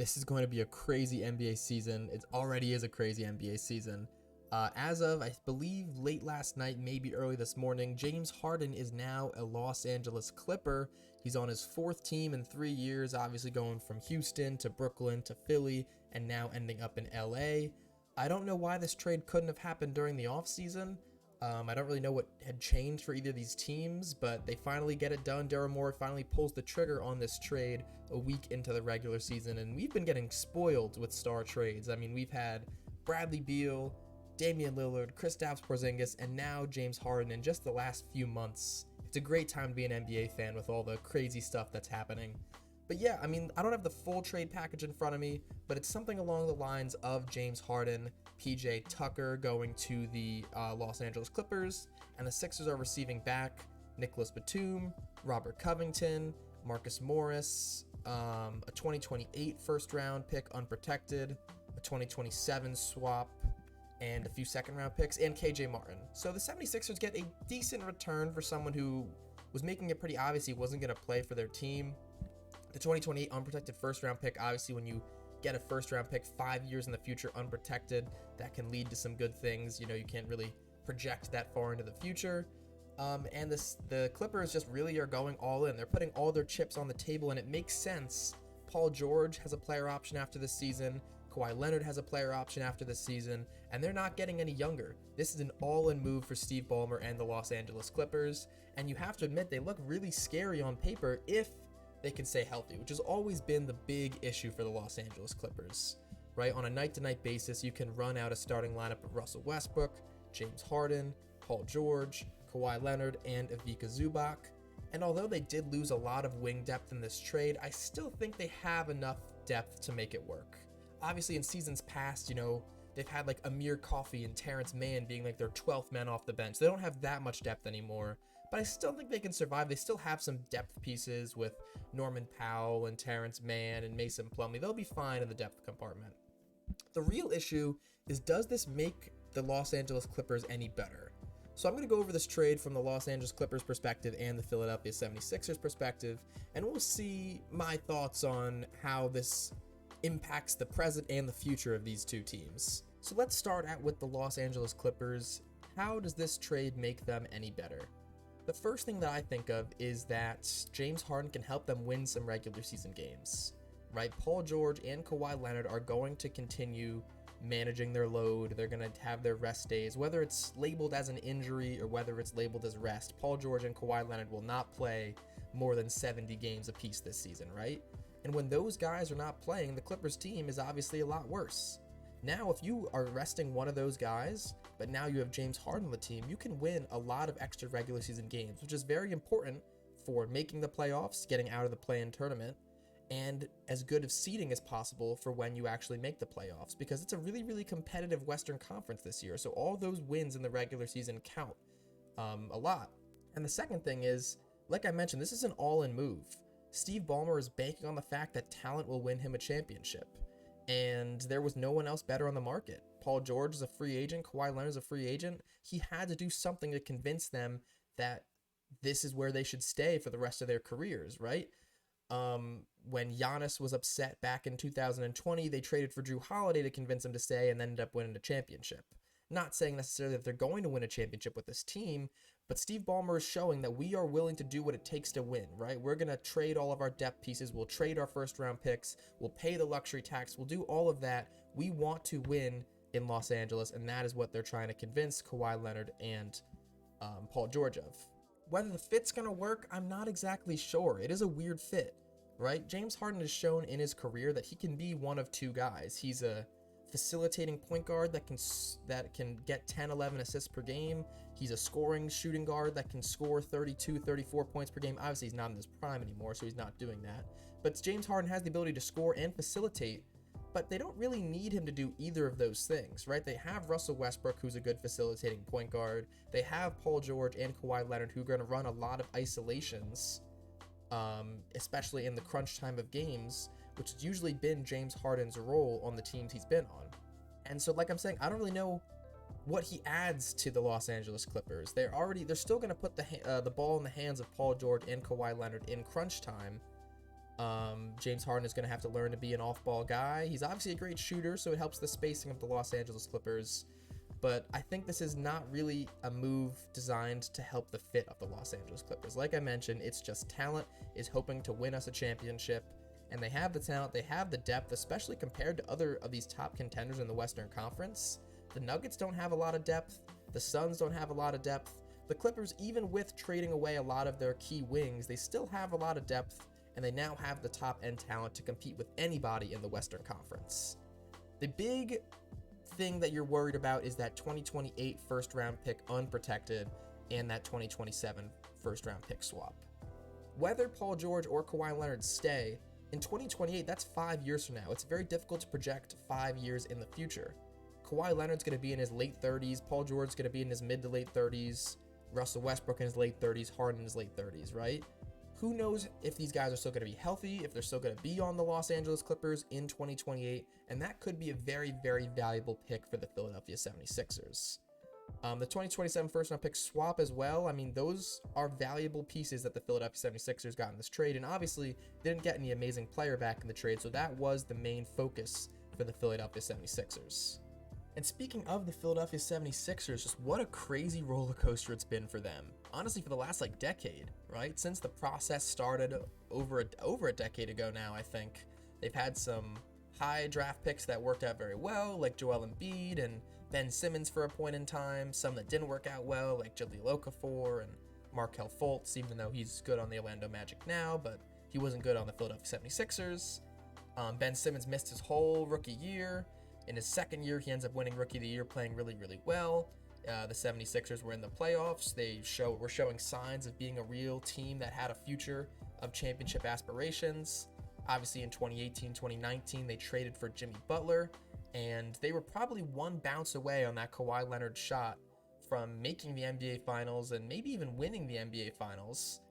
This is going to be a crazy NBA season. It already is a crazy NBA season. As of, I believe, late last night, maybe early this morning, James Harden is now a Los Angeles Clipper. He's on his fourth team in 3 years, obviously going from Houston to Brooklyn to Philly, and now ending up in LA. I don't know why this trade couldn't have happened during the offseason. I don't really know what had changed for either of these teams, but they finally get it done. Daryl Morey finally pulls the trigger on this trade a week into the regular season, and we've been getting spoiled with star trades. I mean, we've had Bradley Beal, Damian Lillard, Kristaps Porzingis, and now James Harden in just the last few months. It's a great time to be an NBA fan with all the crazy stuff that's happening. But yeah, I mean, I don't have the full trade package in front of me, but it's something along the lines of James Harden, PJ Tucker going to the Los Angeles Clippers, and the Sixers are receiving back Nicholas Batum, Robert Covington, Marcus Morris, a 2028 first round pick unprotected, a 2027 swap, and a few second round picks, and KJ Martin. So the 76ers get a decent return for someone who was making it pretty obvious he wasn't going to play for their team. The 2028 unprotected first round pick, obviously when you get a first round pick 5 years in the future unprotected, that can lead to some good things. You know, you can't really project that far into the future. And the Clippers just really are going all in. They're putting all their chips on the table, and it makes sense. Paul George has a player option after this season. Kawhi Leonard has a player option after this season, and they're not getting any younger. This is an all-in move for Steve Ballmer and the Los Angeles Clippers, and you have to admit they look really scary on paper if they can stay healthy, which has always been the big issue for the Los Angeles Clippers, right? On a night-to-night basis, you can run out a starting lineup of Russell Westbrook, James Harden, Paul George, Kawhi Leonard, and Ivica Zubac. And although they did lose a lot of wing depth in this trade, I still think they have enough depth to make it work. Obviously, in seasons past, you know, they've had like Amir Coffey and Terrence Mann being like their 12th men off the bench. They don't have that much depth anymore, but I still think they can survive. They still have some depth pieces with Norman Powell and Terrence Mann and Mason Plumlee. They'll be fine in the depth compartment. The real issue is, does this make the Los Angeles Clippers any better? So I'm going to go over this trade from the Los Angeles Clippers perspective and the Philadelphia 76ers perspective, and we'll see my thoughts on how this impacts the present and the future of these two teams. So let's start out with the Los Angeles Clippers. How does this trade make them any better? The first thing that I think of is that James Harden can help them win some regular season games, right? Paul George and Kawhi Leonard are going to continue managing their load. They're going to have their rest days, whether it's labeled as an injury or whether it's labeled as rest. Paul George and Kawhi Leonard will not play more than 70 games apiece this season, right? And when those guys are not playing, the Clippers team is obviously a lot worse. Now, if you are resting one of those guys, but now you have James Harden on the team, you can win a lot of extra regular season games, which is very important for making the playoffs, getting out of the play-in tournament, and as good of seeding as possible for when you actually make the playoffs, because it's a really, really competitive Western Conference this year. So all those wins in the regular season count a lot. And the second thing is, like I mentioned, this is an all-in move. Steve Ballmer is banking on the fact that talent will win him a championship. And there was no one else better on the market. Paul George is a free agent. Kawhi Leonard is a free agent. He had to do something to convince them that this is where they should stay for the rest of their careers, right? When Giannis was upset back in 2020, they traded for Drew Holiday to convince him to stay and ended up winning a championship. Not saying necessarily that they're going to win a championship with this team, but Steve Ballmer is showing that we are willing to do what it takes to win, right? We're going to trade all of our depth pieces. We'll trade our first round picks. We'll pay the luxury tax. We'll do all of that. We want to win in Los Angeles, and that is what they're trying to convince Kawhi Leonard and Paul George of. Whether the fit's going to work, I'm not exactly sure. It is a weird fit, right? James Harden has shown in his career that he can be one of two guys. He's a facilitating point guard that can get 10, 11 assists per game. He's a scoring shooting guard that can score 32, 34 points per game. Obviously, he's not in his prime anymore, so he's not doing that. But James Harden has the ability to score and facilitate, but they don't really need him to do either of those things, right? They have Russell Westbrook, who's a good facilitating point guard. They have Paul George and Kawhi Leonard, who are going to run a lot of isolations, especially in the crunch time of games, which has usually been James Harden's role on the teams he's been on. And so, like I'm saying, I don't really know what he adds to the Los Angeles Clippers. They're still going to put the ball in the hands of Paul George and Kawhi Leonard in crunch time. James Harden is going to have to learn to be an off-ball guy. He's obviously a great shooter, so it helps the spacing of the Los Angeles Clippers. But I think this is not really a move designed to help the fit of the Los Angeles Clippers. Like I mentioned, it's just talent is hoping to win us a championship. And they have the talent, they have the depth, especially compared to other of these top contenders in the Western Conference. The Nuggets don't have a lot of depth. The Suns don't have a lot of depth. The Clippers, even with trading away a lot of their key wings, they still have a lot of depth, and they now have the top-end talent to compete with anybody in the Western Conference. The big thing that you're worried about is that 2028 first-round pick unprotected and that 2027 first-round pick swap. Whether Paul George or Kawhi Leonard stay, in 2028, that's 5 years from now. It's very difficult to project 5 years in the future. Kawhi Leonard's going to be in his late 30s. Paul George's going to be in his mid to late 30s. Russell Westbrook in his late 30s. Harden in his late 30s, right? Who knows if these guys are still going to be healthy, if they're still going to be on the Los Angeles Clippers in 2028, and that could be a very, very valuable pick for the Philadelphia 76ers. The 2027 first-round pick swap as well, I mean, those are valuable pieces that the Philadelphia 76ers got in this trade, and obviously didn't get any amazing player back in the trade, so that was the main focus for the Philadelphia 76ers. And speaking of the Philadelphia 76ers, just what a crazy roller coaster it's been for them. Honestly, for the last decade, right? Since the process started over a decade ago now, I think. They've had some high draft picks that worked out very well, like Joel Embiid and Ben Simmons for a point in time. Some that didn't work out well, like Jahlil Okafor and Markelle Fultz, even though he's good on the Orlando Magic now, but he wasn't good on the Philadelphia 76ers. Ben Simmons missed his whole rookie year. In his second year, he ends up winning Rookie of the Year, playing really, really well. The 76ers were in the playoffs. They were showing signs of being a real team that had a future of championship aspirations. Obviously, in 2018, 2019, they traded for Jimmy Butler, and they were probably one bounce away on that Kawhi Leonard shot from making the NBA Finals and maybe even winning the NBA Finals.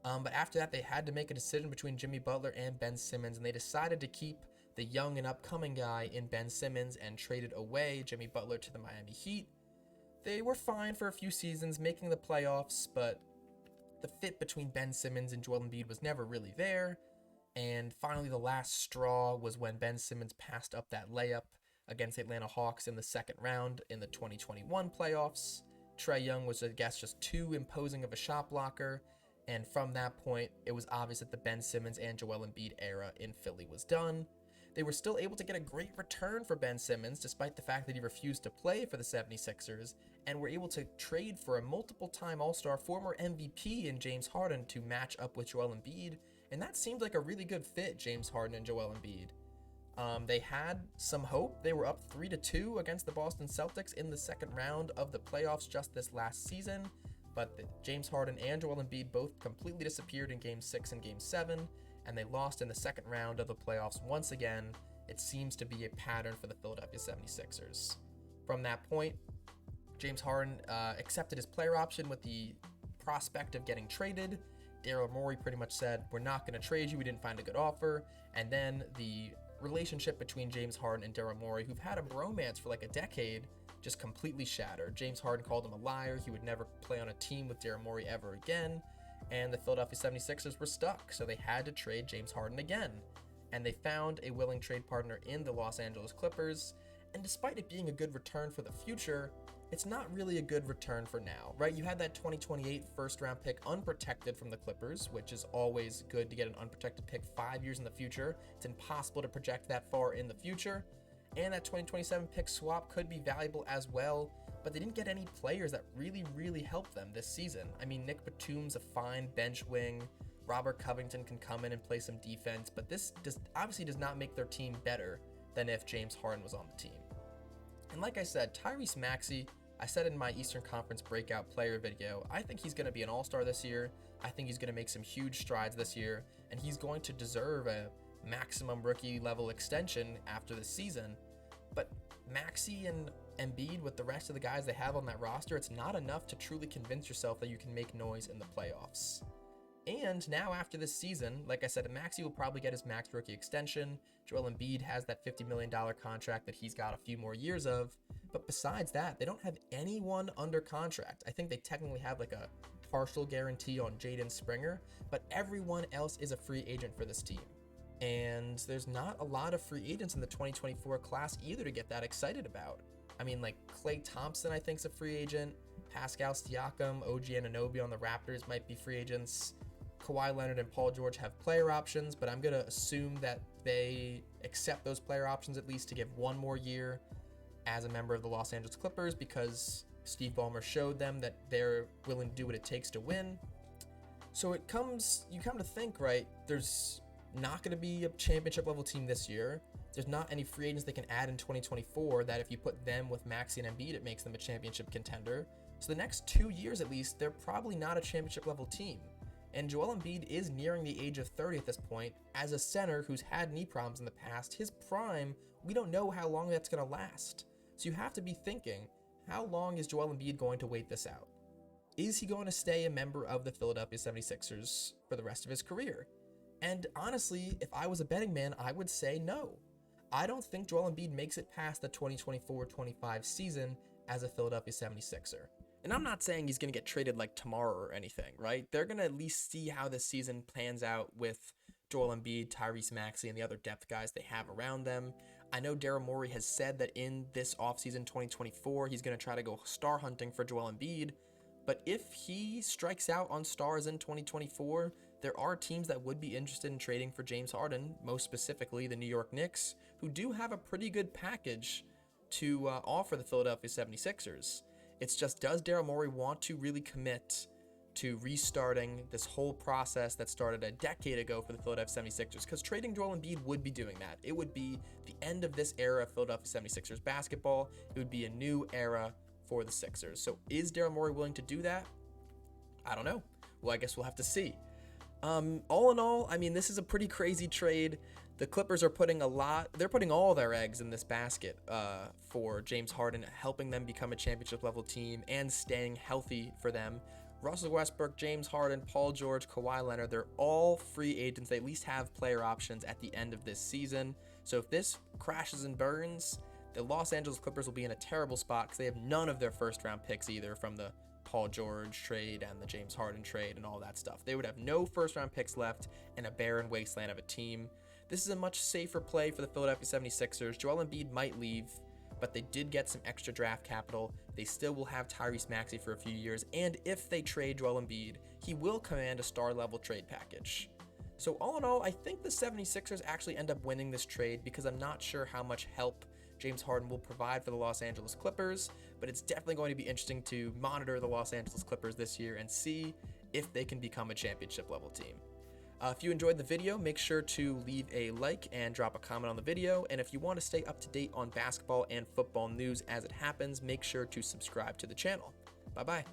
But after that, they had to make a decision between Jimmy Butler and Ben Simmons, and they decided to keep the young and upcoming guy in Ben Simmons and traded away Jimmy Butler to the Miami Heat. They were fine for a few seasons, making the playoffs, but the fit between Ben Simmons and Joel Embiid was never really there. And finally, the last straw was when Ben Simmons passed up that layup against the Atlanta Hawks in the second round in the 2021 playoffs. Trae Young was, I guess, just too imposing of a shot blocker. And from that point, it was obvious that the Ben Simmons and Joel Embiid era in Philly was done. They were still able to get a great return for Ben Simmons, despite the fact that he refused to play for the 76ers, and were able to trade for a multiple-time All-Star former MVP in James Harden to match up with Joel Embiid, and that seemed like a really good fit, James Harden and Joel Embiid. They had some hope. They were up 3-2 against the Boston Celtics in the second round of the playoffs just this last season, but James Harden and Joel Embiid both completely disappeared in Game 6 and Game 7, and they lost in the second round of the playoffs once again. It seems to be a pattern for the Philadelphia 76ers. From that point, James Harden accepted his player option with the prospect of getting traded. Daryl Morey pretty much said, "We're not going to trade you, we didn't find a good offer." And then the relationship between James Harden and Daryl Morey, who've had a bromance for a decade, just completely shattered. James Harden called him a liar. He would never play on a team with Daryl Morey ever again. And the Philadelphia 76ers were stuck, so they had to trade James Harden again. And they found a willing trade partner in the Los Angeles Clippers. And despite it being a good return for the future, it's not really a good return for now, right? You had that 2028 first-round pick unprotected from the Clippers, which is always good to get an unprotected pick 5 years in the future. It's impossible to project that far in the future. And that 2027 pick swap could be valuable as well, but they didn't get any players that really, really helped them this season. I mean, Nick Batum's a fine bench wing. Robert Covington can come in and play some defense, but this obviously does not make their team better than if James Harden was on the team. And like I said, Tyrese Maxey, I said in my Eastern Conference breakout player video, I think he's going to be an all-star this year. I think he's going to make some huge strides this year, and he's going to deserve a maximum rookie level extension after the season. But Maxey and Embiid, with the rest of the guys they have on that roster, it's not enough to truly convince yourself that you can make noise in the playoffs. And now after this season, like I said, Maxey will probably get his max rookie extension. Joel Embiid has that $50 million contract that he's got a few more years of. But besides that, they don't have anyone under contract. I think they technically have like a partial guarantee on Jaden Springer, but everyone else is a free agent for this team. And there's not a lot of free agents in the 2024 class either to get that excited about. I mean, like Klay Thompson, I think, is a free agent. Pascal Siakam, OG Anunoby on the Raptors might be free agents. Kawhi Leonard and Paul George have player options, but I'm going to assume that they accept those player options at least to give one more year as a member of the Los Angeles Clippers, because Steve Ballmer showed them that they're willing to do what it takes to win. So you come to think, right, there's not going to be a championship level team this year. There's not any free agents they can add in 2024 that if you put them with Maxey and Embiid, it makes them a championship contender. So the next 2 years at least, they're probably not a championship level team. And Joel Embiid is nearing the age of 30 at this point. As a center who's had knee problems in the past, his prime, we don't know how long that's going to last. So you have to be thinking, how long is Joel Embiid going to wait this out? Is he going to stay a member of the Philadelphia 76ers for the rest of his career? And honestly, if I was a betting man, I would say no. I don't think Joel Embiid makes it past the 2024-25 season as a Philadelphia 76er. And I'm not saying he's going to get traded like tomorrow or anything, right? They're going to at least see how this season plans out with Joel Embiid, Tyrese Maxey, and the other depth guys they have around them. I know Daryl Morey has said that in this offseason 2024, he's going to try to go star hunting for Joel Embiid. But if he strikes out on stars in 2024, there are teams that would be interested in trading for James Harden, most specifically the New York Knicks, who do have a pretty good package to offer the Philadelphia 76ers. It's just, does Daryl Morey want to really commit to restarting this whole process that started a decade ago for the Philadelphia 76ers? Because trading Joel Embiid would be doing that. It would be the end of this era of Philadelphia 76ers basketball. It would be a new era for the Sixers. So is Daryl Morey willing to do that? I don't know. Well, I guess we'll have to see. All in all, I mean, this is a pretty crazy trade. The Clippers are putting all their eggs in this basket for James Harden, helping them become a championship level team and staying healthy for them. Russell Westbrook, James Harden, Paul George, Kawhi Leonard, they're all free agents. They at least have player options at the end of this season. So if this crashes and burns, the Los Angeles Clippers will be in a terrible spot because they have none of their first round picks either from the Paul George trade and the James Harden trade and all that stuff. They would have no first round picks left and a barren wasteland of a team. This is a much safer play for the Philadelphia 76ers. Joel Embiid might leave, but they did get some extra draft capital. They still will have Tyrese Maxey for a few years, and if they trade Joel Embiid, he will command a star-level trade package. So all in all, I think the 76ers actually end up winning this trade because I'm not sure how much help James Harden will provide for the Los Angeles Clippers, but it's definitely going to be interesting to monitor the Los Angeles Clippers this year and see if they can become a championship-level team. If you enjoyed the video, make sure to leave a like and drop a comment on the video. And if you want to stay up to date on basketball and football news as it happens, make sure to subscribe to the channel. Bye-bye.